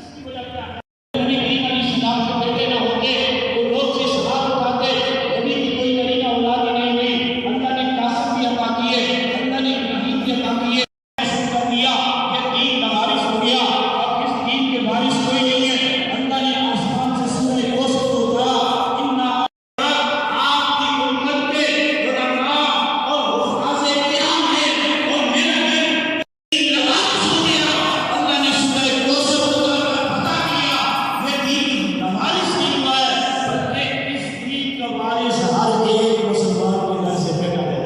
इसकी वजह क्या है? नबी करीम अलैहिस्सलाम के बेटे न होते तो लोग से सवाल उठाते, नबी की कोई नबी ना औलाद नहीं हुई, अल्लाह ने कासिम भी अता किए, अल्लाह ने इब्राहीम भी अता किए, ऐसा कर दिया ये दीन वारिस हो गया। और इस दीन के वारिस कोई नहीं है। अल्लाह ने आसमान से सूरज कोसों को उतारा, इन्ना आपकी उम्मत पे उलमा और हुफ़ाज़े किराम हैं और मेरा दीन वारिस हो गया। अल्लाह ने सूरज कोसों को बता दिया ये दीन वारिस नहीं हुआ है, बल्कि इस दीन का वारिस हर एक मुसलमान के घर से पैदा है।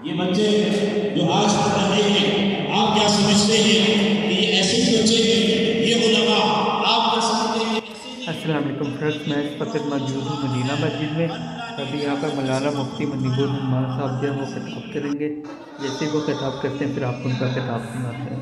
ये बच्चे जो आज पढ़ रहे हैं, आप क्या समझते हैं कि ये ऐसे ही बच्चे हैं? ये उलमा आप क्या समझते हैं? अस्सलाम वालेकुम फ्रेंड्स, मैं इस वक्त मौजूद हूँ मदीना मस्जिद में। अभी यहाँ पर मौलाना मुफ्ती मुनीबुर रहमान साहब जो है वो खिताब करेंगे। जैसे वो खिताब करते हैं फिर आपको उनका खिताब सुनाते हैं।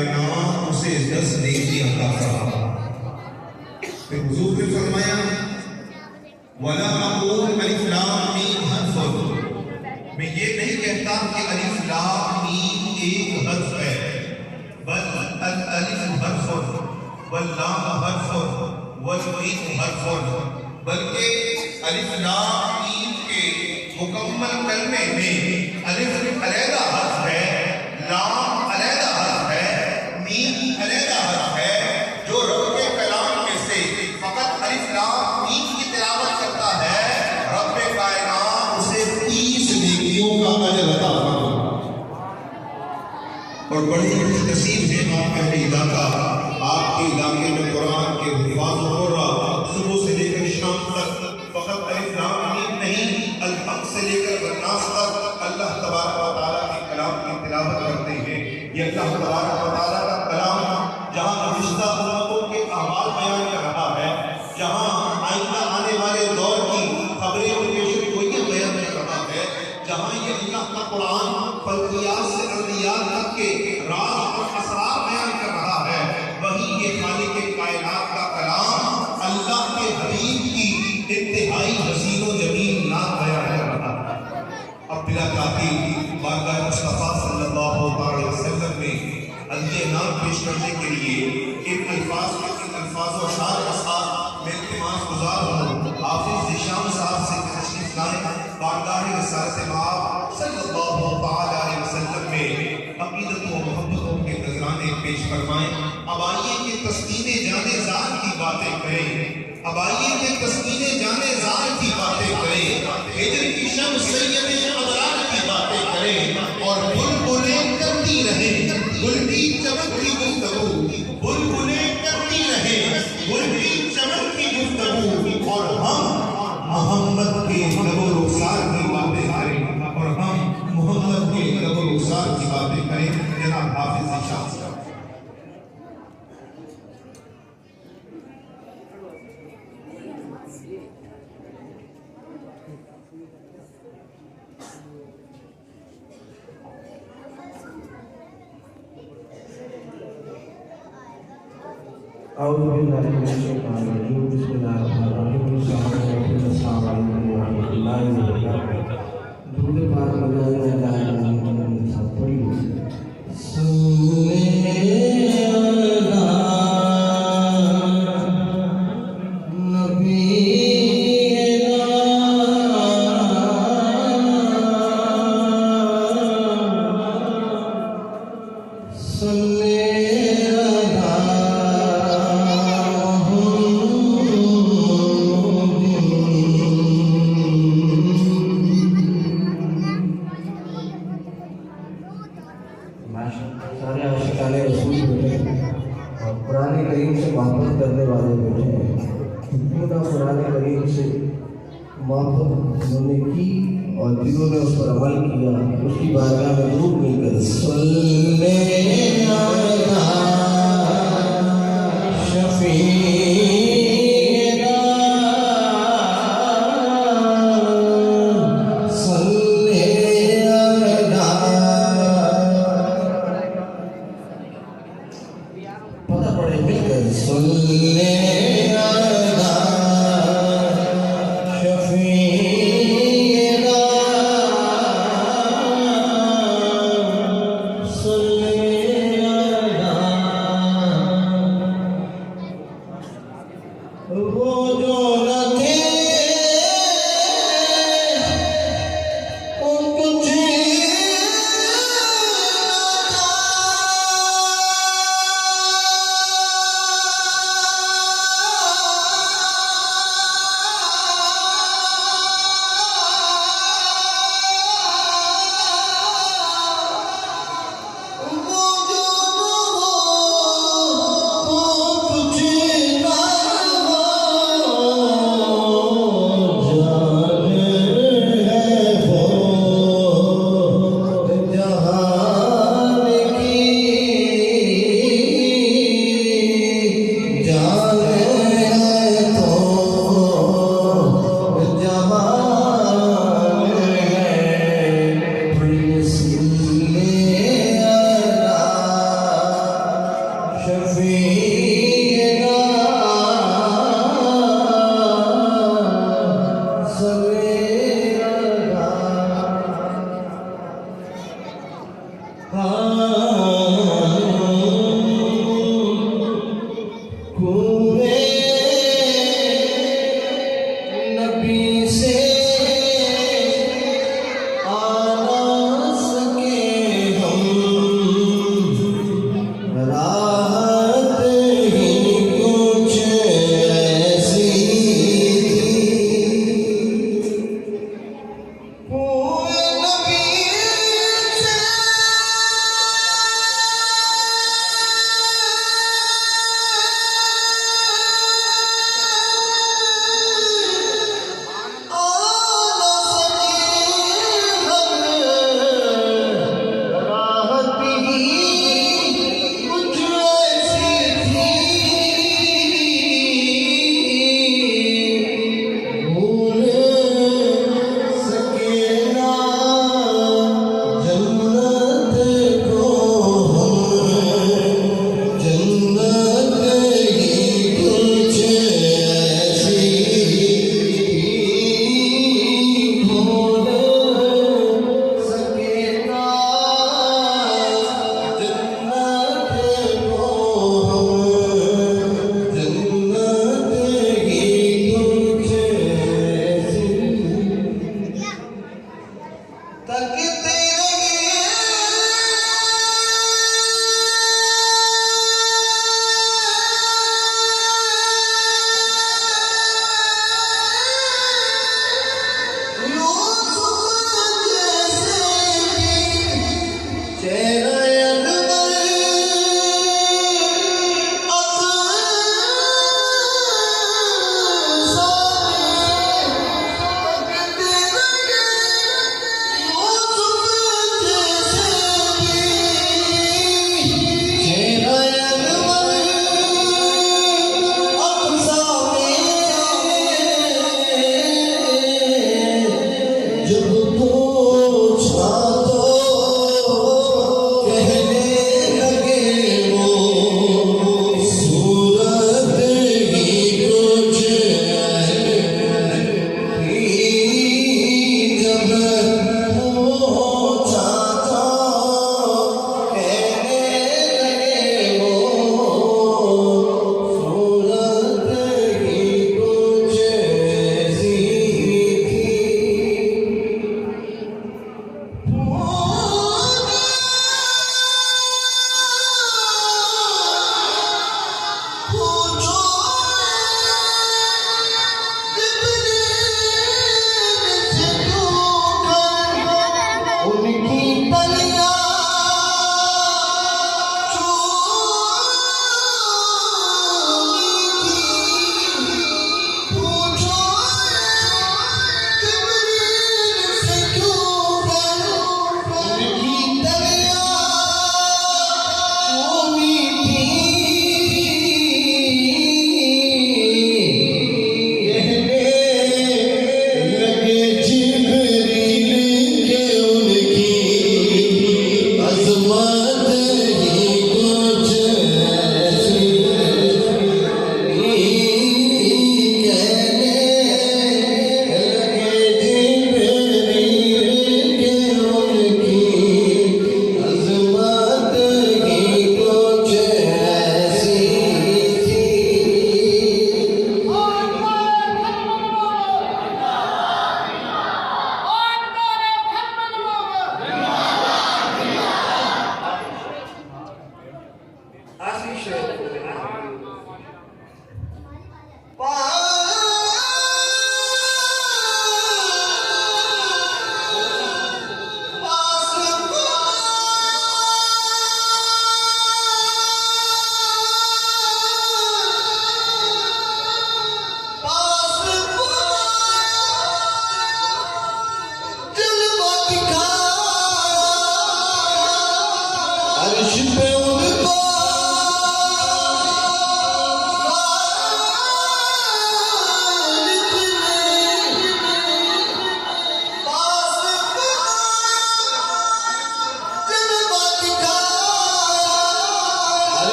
कायनात उसे 10 नेकी अता फरमा। फिर हुजूर ने फरमाया वला अक़ूल अलिफ लाम मीम हर्फ, मैं ये नहीं कहता कि अलिफ लाम मीम एक हर्फ है, बल अल अलिफ हर्फ वल लाम हर्फ वल मीम हर्फ, बल्कि अलिफ लाम मीम के मुकम्मल कलमे में अलिफ अलहदा हर्फ है, लाम अलहदा हर्फ है, मीम अलहदा हर्फ है। जो रब के कलाम में से फकत अलिफ लाम मीम की तिलावत करता है, रब कायनात उसे 30 नेकियों का अजर अता फरमाएगा। और बड़ी खुशनसीब है आप अहले इलाका, आपके इलाके में कुरान के हिफाज हो रहा सुबह से लेकर शाम तक फकत अलिफ लाम मीम नहीं, अल हक से लेकर वन्नास तक अल्लाह तबारक व तआला के कलाम की तिलावत करते हैं। ये अल्लाह तबारक व तआला का कलाम जहाँ गुज़िश्ता उम्मतों के अहवाल बयान कर रहा है, जहाँ आइंदा आने वाले दौर की खबरें और पेशगोइयां बयान कर रहा है, जहाँ ये अल्लाह का कुरान फल्कियात से अर्दियात तक के राज और असरार बयान कर रहा है, वहीं ये खालिक कायनात का कलाम अल्लाह के हबीब की इंतहाई हसीन व जमील नात बयान कर रहा है। अब बिला ताक़ीद बारगाह मुस्तफ़ा सल्लल्लाहु अलैहि वसल्लम में अल्लाह नाम पेश करने के लिए इन अल्फाज व अशार के साथ मैं इल्तिमास गुजार हूँ हाफिज़ ज़िशान साहब से तशरीफ़ लाएं बारगाह रिसालत माब सल्लल्लाहु अलैहि वसल्लम में अक़ीदत व मोहब्बतों के नजराने पेश फरमाएं। अब आइए कि तस्कीने जाने ज़ात की बातें करें, अब आइए कि तस्कीने जाने ज़ात की बातें करें, हिजर की शम्स सैयद अबरार की बातें करें और बुलबुलें करती रहें गुल की चमक की गुफ्तगू, बुलबुलें करती रहें गुल की चमक की गुफ्तगू, और हम मोहम्मद के लबो रुखसार की बातें करें, और हम मोहम्मद के लबो रुखसार की बातें करें। जनाब हाफिज़ ज़िशान साहब। सारे आशिकाने रसूल बैठे हैं और कुरान करीम से मोहब्बत करने वाले बैठे हैं। क्यों ना कुरान करीम से मोहब्बत उन्होंने की और जिन्होंने उस पर अमल किया उसकी बारगाह में रूप मिलकर सल्ले अला शफीना सल्ले अला पता पड़े मिलकर सल्ले अला शफीना सल्ले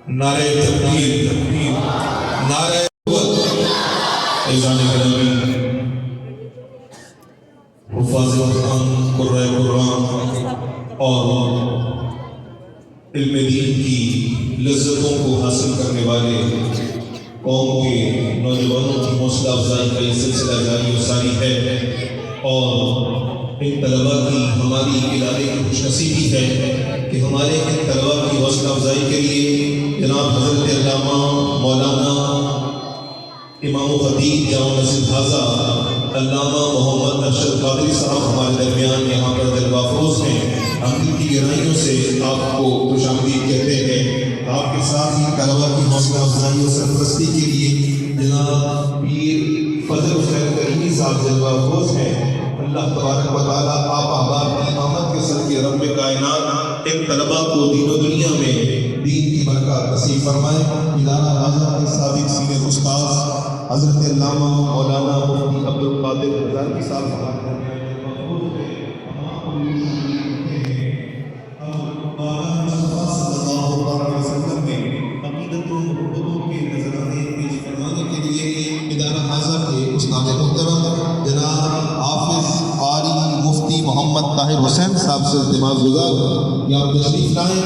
नारे तकबीर, नारे ऐज़ान गिरामी, हुफ़ाज़ कुरान, क़ुर्राए कुरान और इल्म दीन की लज़्ज़तों को हासिल करने वाले कौम के नौजवानों की हौसला अफजाई का ये सिलसिला जारी व सारी है। और इन तलबा की हमारी इदारे की खुशनसीबी है कि हमारे इन तलबा की हौसला अफजाई के लिए जनाब हज़रत अल्लामा मौलाना इमाम ख़तीब जामा मस्जिद हाज़ा अल्लामा मोहम्मद अरशद क़ादरी साहब हमारे दरमियान यहाँ पर जलवाफरोज़ हैं। हम इनकी गहराइयों से आपको खुशामदीद कहते हैं। आपके साथ ही तलबा की हौसला अफजाई और सरपरस्ती के लिए जनाब पीर फजल हुसैन करीमी साहब जलवाफरोज़ हैं। अल्लाह तबारक व तआला आप अहबाब की इमामत के सदक़े रब्ब कायनात इन तलबा को दीन व दुनिया में दीन की बरकत नसीब फरमाए। इदारा राजा के साबिक़ सीनियर उस्ताद हज़रत अल्लामा मौलाना मुफ्ती अब्दुल कादिर हज़ारी साहब हमारे मोहम्मद ताहिर हुसैन साहब से इल्तिमास गुज़ार यहाँ तशरीफ़ लाएँ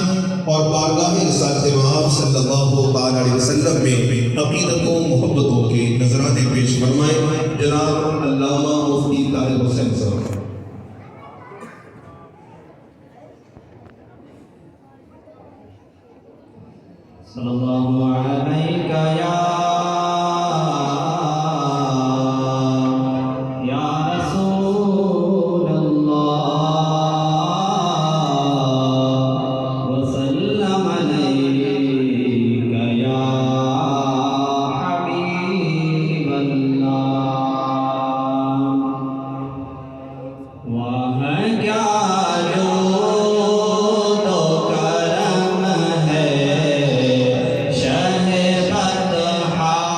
और बारगाह रिसालत महब सल्लल्लाहु अलैहि वसल्लम में अक़ीदतों मोहब्बतों के नजराने पेश फरमाएँ। जनाब अल्लामा मुफ्ती ताहिर हुसैन साहब। सल्लल्लाहु अलैका या शह बदहा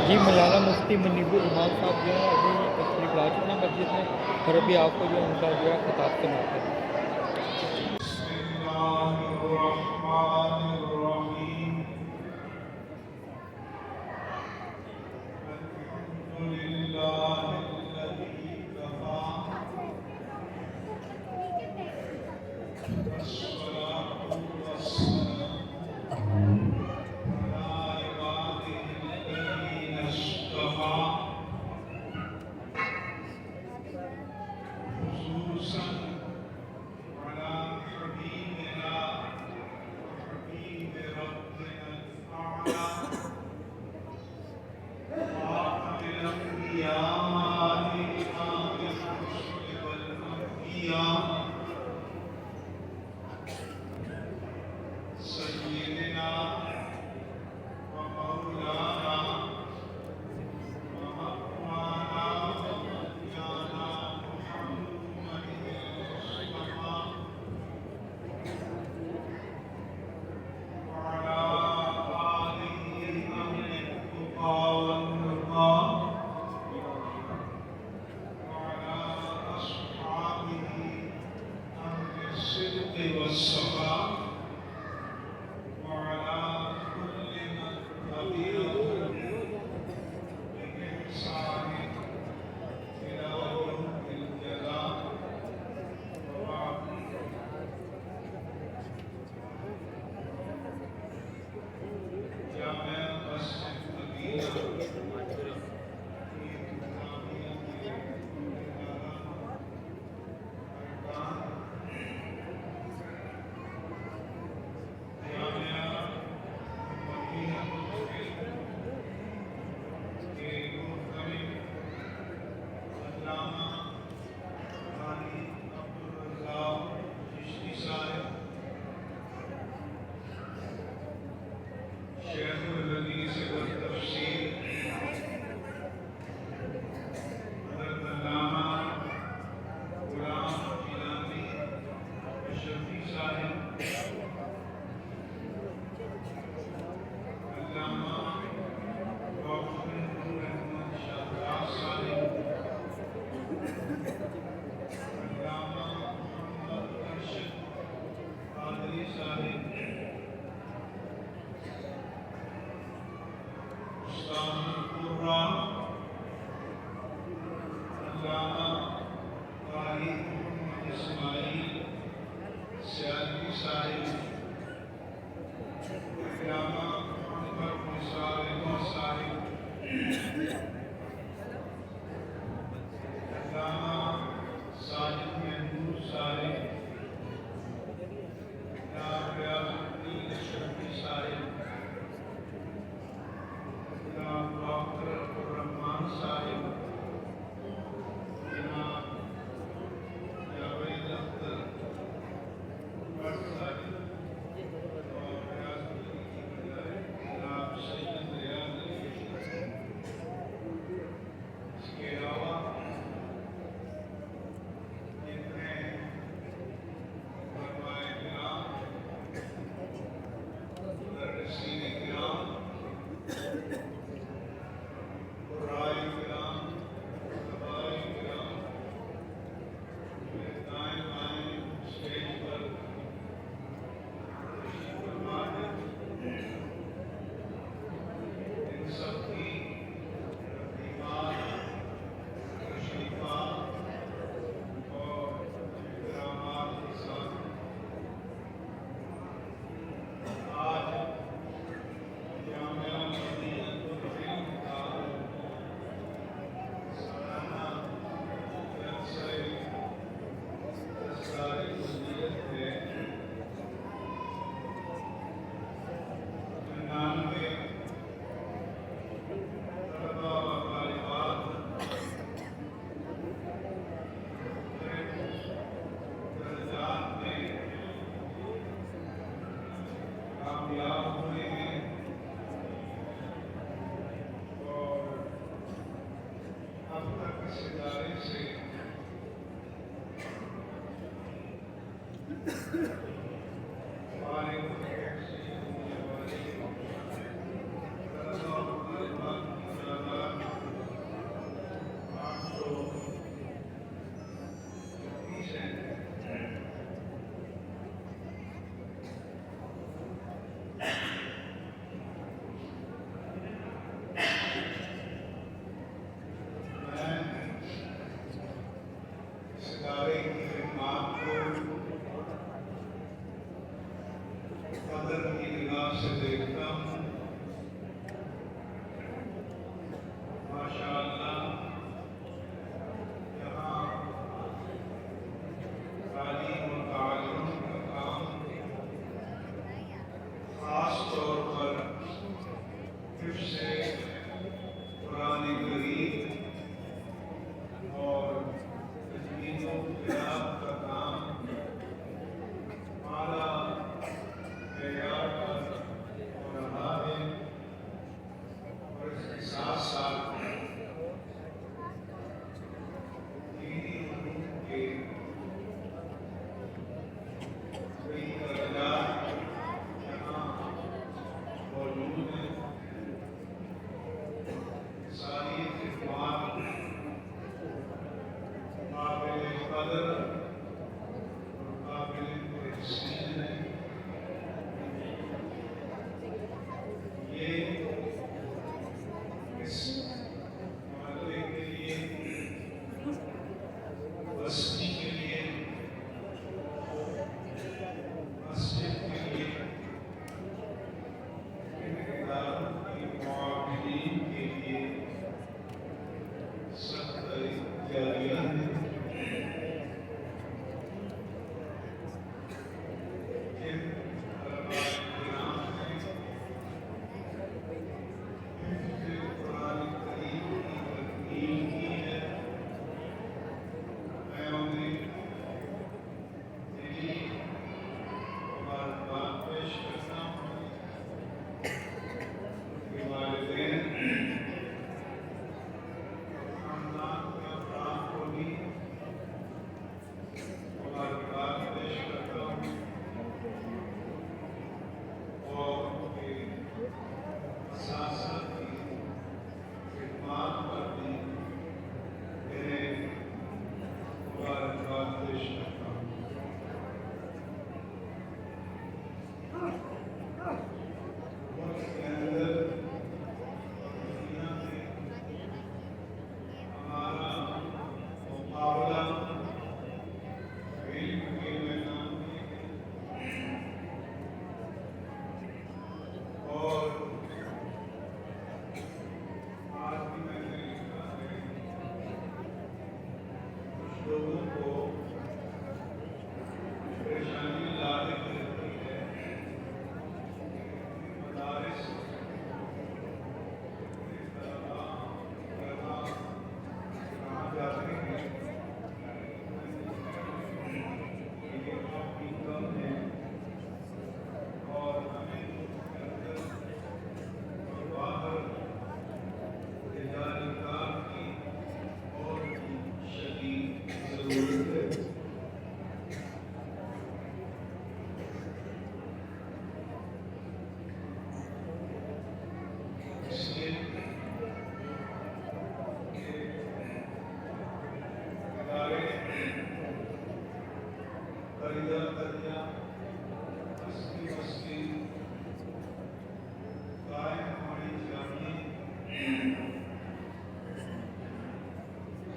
जी मौलाना मुफ्ती मुनीबुर रहमान साहब जो है अभी तशरीफ ला चुके हैं मस्जिद में और अभी आपको जो है उनका जो है खिताब सुनाते हैं।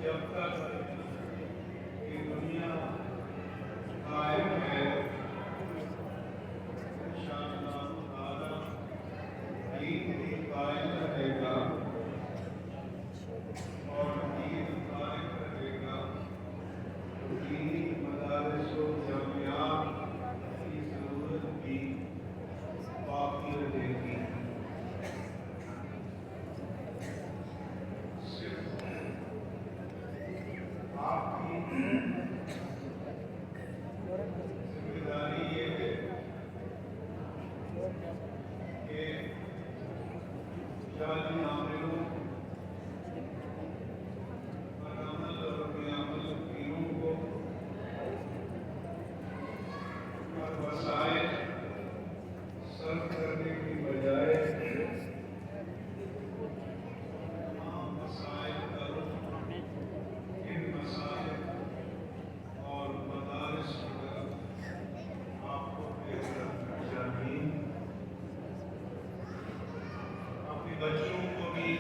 जब तक ये दुनिया कायम है, इंशाअल्लाह ताला दीन भी कायम रहेगा और दीन कायम रहेगा। दीनी मदारिस और जामियात की ज़रूरत भी बाकी रहेगी। सिर्फ आपकी जिम्मेदारी ये है कि जाली आमिलों अमल और बेअमल तीनों को और वसाइल सर्व करने की बजाय तमाम वसाइल का रुख इन मसाइल और मदारिस की तरफ आपको प्रेरित करना चाहिए। अपने बच्चों को भी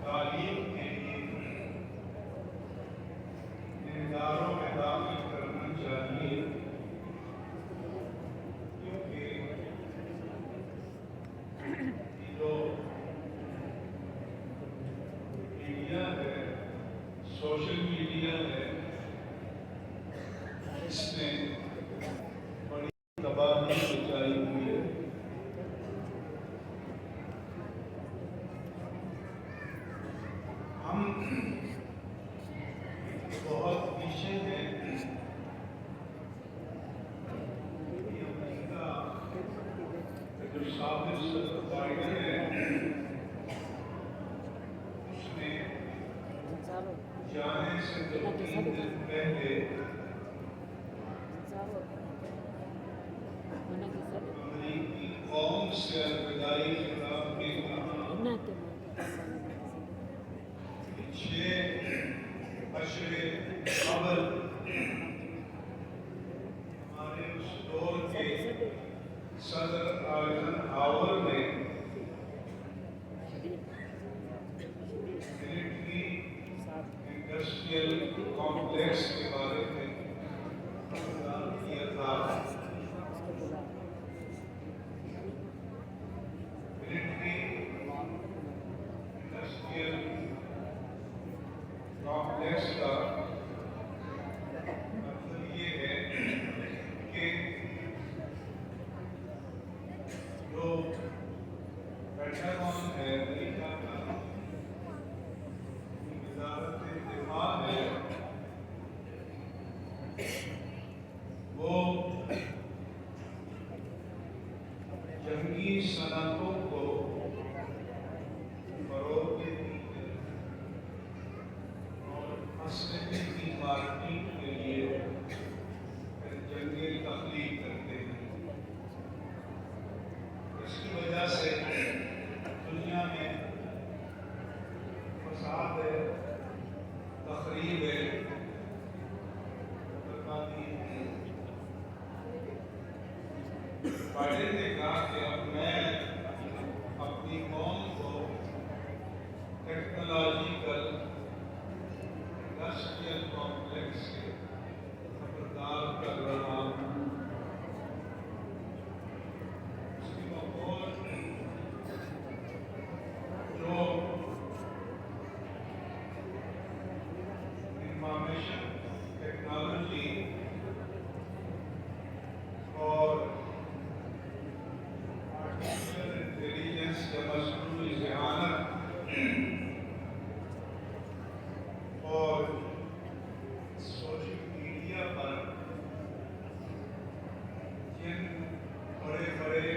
तालीम के लिए इन इदारों में दाखिल करना चाहिए, क्योंकि ये जो मीडिया है, सोशल मीडिया है, इसने बड़ी तबाही मचाई हुई है। हम बहुत पीछे हैं। ये अमेरिका का जो साबिक़ सदर बाइडेन है, उसने जाने से 2-3 दिन पहले अमेरिकी कौम से अलविदाई खिताब में कहा कि 6 अशरे कबल हमारे उस दौर के सदर आइज़नहावर ने मिलिट्री इंडस्ट्रियल कॉम्प्लेक्स के बारे में ऐलान किया था। मिलिट्री इंडस्ट्रियल कॉम्प्लेक्स का मतलब ये है कि जो पेंटागन है, अमेरिका का वज़ारत दिफा है, वो जंगी सनतों को फरोग देती है और असलहे की मार्केटिंग के लिए जंगें तख्लीक करते हैं। इसकी वजह से दुनिया में फसाद है, तखरीब है, बर्बादी है। बाइडेन ने कहा कि अब मैं अपनी कौम को टेक्नोलॉजिकल इंडस्ट्रियल कॉम्प्लेक्स से खबरदार कर रहा हूँ। उसकी बकौल जो इंफॉर्मेशन टेक्नोलॉजी और आर्टिफिशियल इंटेलिजेंस के मसनूई ज़हानत और सोशल मीडिया पर जिन बड़े बड़े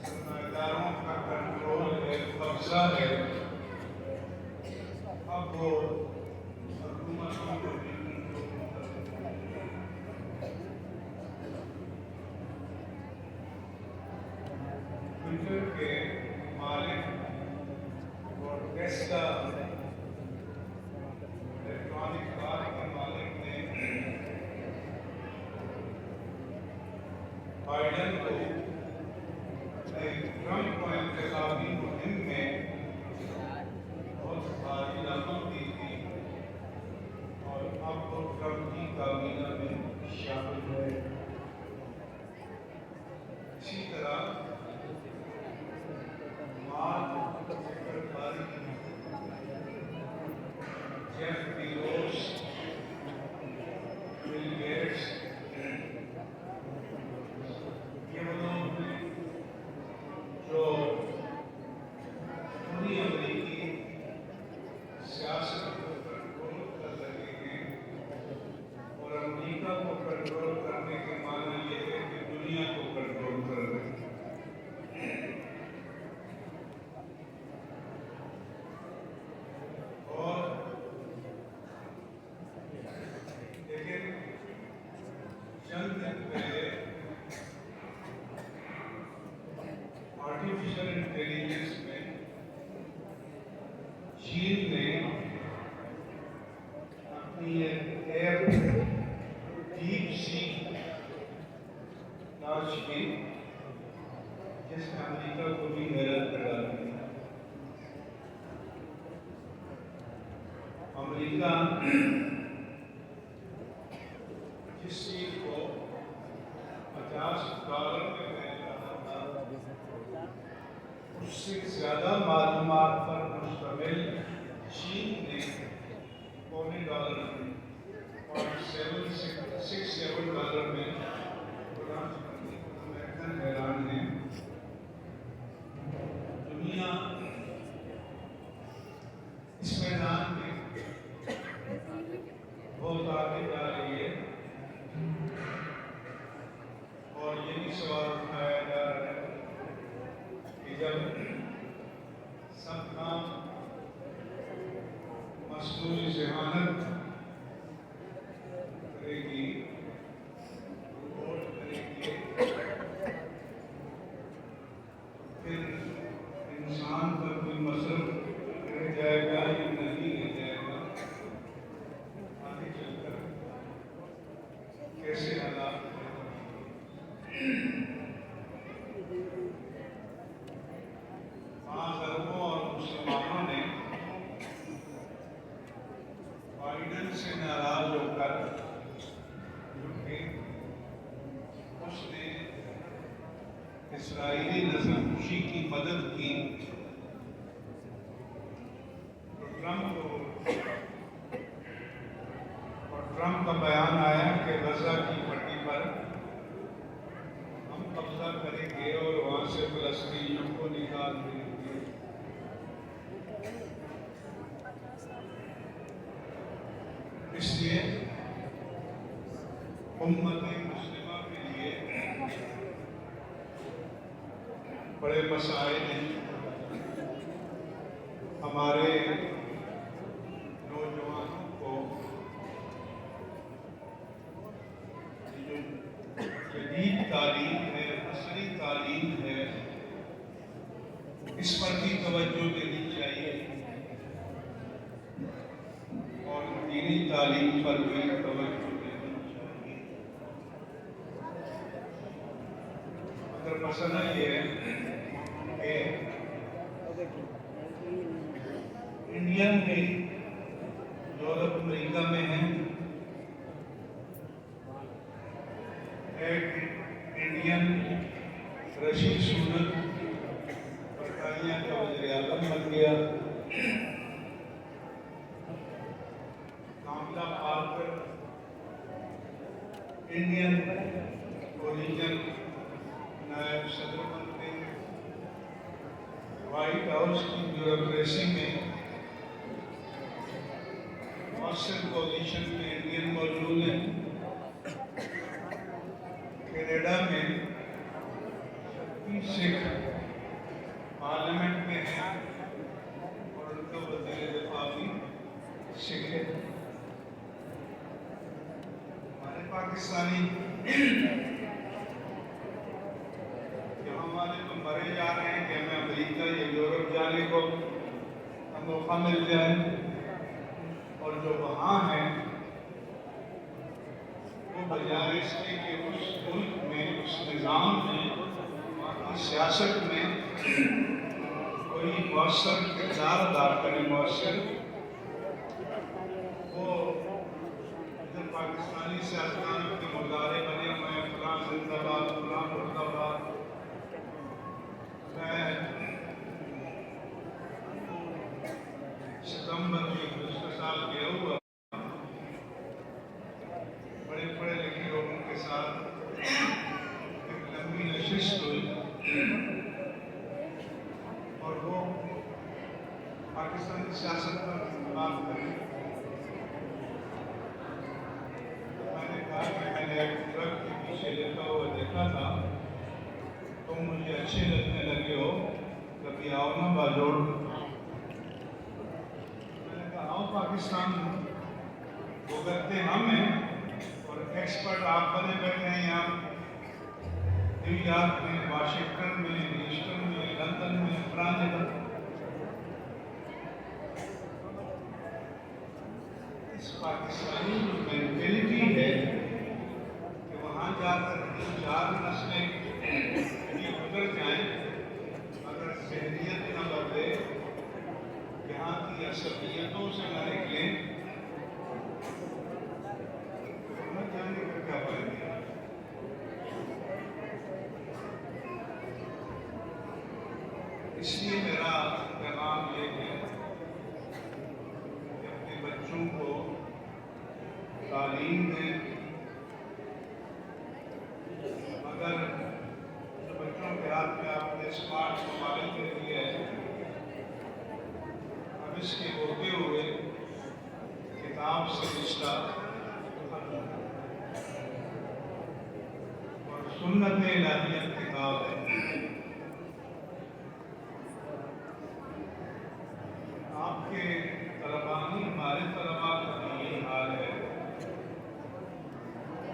सरमाएदारों का कंट्रोल है, कब्जा है, अब वो हुकूमतों को भी कंट्रोल करते हैं। ट्विटर के मालिक और टेस्ला इलेक्ट्रॉनिक कार के मालिक ने बाइडेन को ट्रंप को इंतखाबी आर्टिफिशियल इंटेलिजेंस में चीन ने अपनी ऐप डीप सीक लॉन्च की, जिसने अमेरिका को भी हैरान कर डाला। अमेरिका जिस चीज को $50 में बेच रहा था, उससे ज्यादा मालूमात पर मुश्तमिल चीन ने $1.7 में $0.67 में लॉन्च कर दी। अमेरिकन हैरान है। दुनिया इस मैदान में बहुत आगे जा रही है और ये भी सवाल उठाया जा रहा है कि जब सब काम मसनूई ज़हानत करेगी, रोबोट करेगी, फिर इंसान पर कोई मसरफ रह जाएगा या नहीं रह जाएगा, आगे चलकर कैसे हालात अरबों और मुसलमानों ने बाइडन से नाराज होकर, क्योंकि उसने इसराइली नस्लकुशी की मदद की, तो ट्रंप का बयान आया कि गजा की पट्टी पर हम कब्जा करेंगे और वहां से फलस्तीनियों को निकाल देंगे। इसलिए उम्मत मुस्लिमा के लिए बड़े मसाइल हैं। हमारे नौजवानों को जो जदीद तालीम है, असली तालीम है, इस पर भी तवज्जो देनी चाहिए और दीनी तालीम पर भी तवज्जो देनी चाहिए। अगर मसला ये है कि इंडियन भी यूरोप अमेरिका में है, एक इंडियन रशीद सूनत बरतानिया का वज़ीर आज़म बन गया। कामला पार्कर इंडियन ओरिजिन नायब सदर मंत्री, व्हाइट हाउस की ब्यूरोक्रेसी में मौसर पोजीशन में इंडियन मौजूद है। कनाडा में 36 सिख पार्लियामेंट में है और उनका वज़ीर दिफा भी सिख है। हमारे पाकिस्तानी यहाँ वाले तो मरे जा रहे हैं कि हमें अमेरिका या यूरोप जाने को मौका मिल जाए, और जो वहाँ हैं वो बजाय इसके कि उस मुल्क में, उस निज़ाम में, वहाँ की सियासत में कोई मौसर किरदार अदा करे, मौसर वो इधर पाकिस्तानी सियासतदानों के मुजारे बने हुए हैं, फलां जिंदाबाद, फलां मुर्दाबाद। मैं सितंबर में पिछले साल गया हुआ, बड़े पढ़े लिखे लोगों के साथ एक लंबी नशिस्त हुई और वो पाकिस्तान की सियासत पर बात करी। मैंने कहा कि मैंने एक ट्रक के पीछे लेता हुआ देखा था, तुम मुझे अच्छे लगने लगे हो, कभी आओ ना बाजोड़। मैंने कहा आओ पाकिस्तान, भुगतते हम हैं और एक्सपर्ट आप बने बैठे हैं यहाँ न्यूयॉर्क में, वाशिंगटन में, ह्यूस्टन में, लंदन इसलिए मेरा पैगाम ये है कि अपने बच्चों को तालीम दें, मगर जो बच्चों के हाथ में आपने स्मार्ट मोबाइल दे दिए हैं, अब इसके होते हुए किताब से रिश्ता और सुन्नत इलाहियत किताब है। आपके तलबानी हमारे तलबा का भी यही हाल है,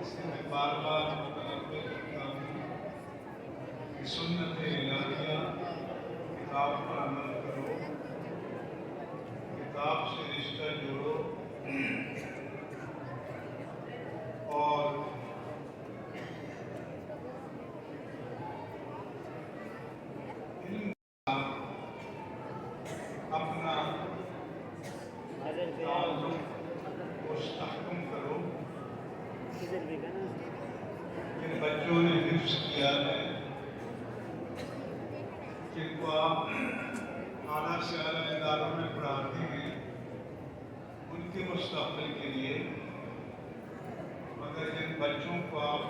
इसलिए मैं बार बार मुतनब्बे करता हूँ कि सुन्नत इलाहिया किताब पर अमल करो, किताब से रिश्ता जोड़ो और अपना मुस्तहकम करो। जिन बच्चों ने हिफ्ज़ किया है, जिनको आप आला से आला इदारों में पढ़ाते हैं, उनके मुस्तक़बिल के लिए, मगर जिन बच्चों को आप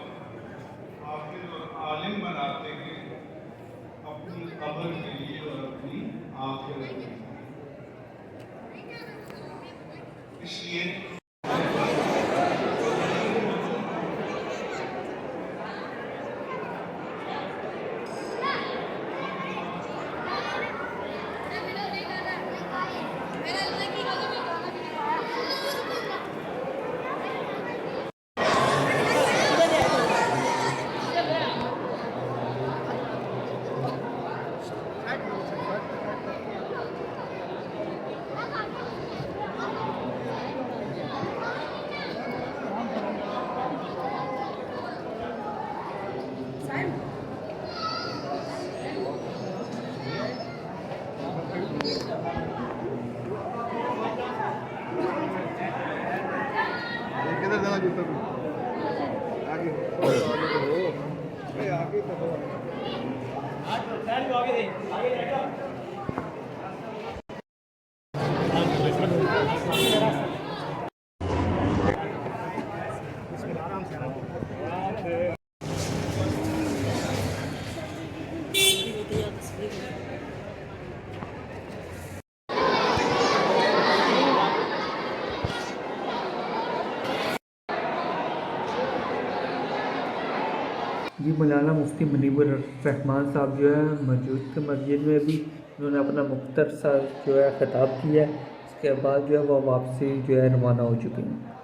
हाफिज़ और आलिम बनाते हैं अपनी कब्र के लिए और अपनी आखिरत के लिए, इसलिए जी मौलाना मुफ्ती मुनीबुर रहमान साहब जो है मौजूद थे मस्जिद में। भी उन्होंने अपना मुख्तर सा जो है ख़िताब किया है, इसके बाद जो है वो वापसी जो है रवाना हो चुके हैं।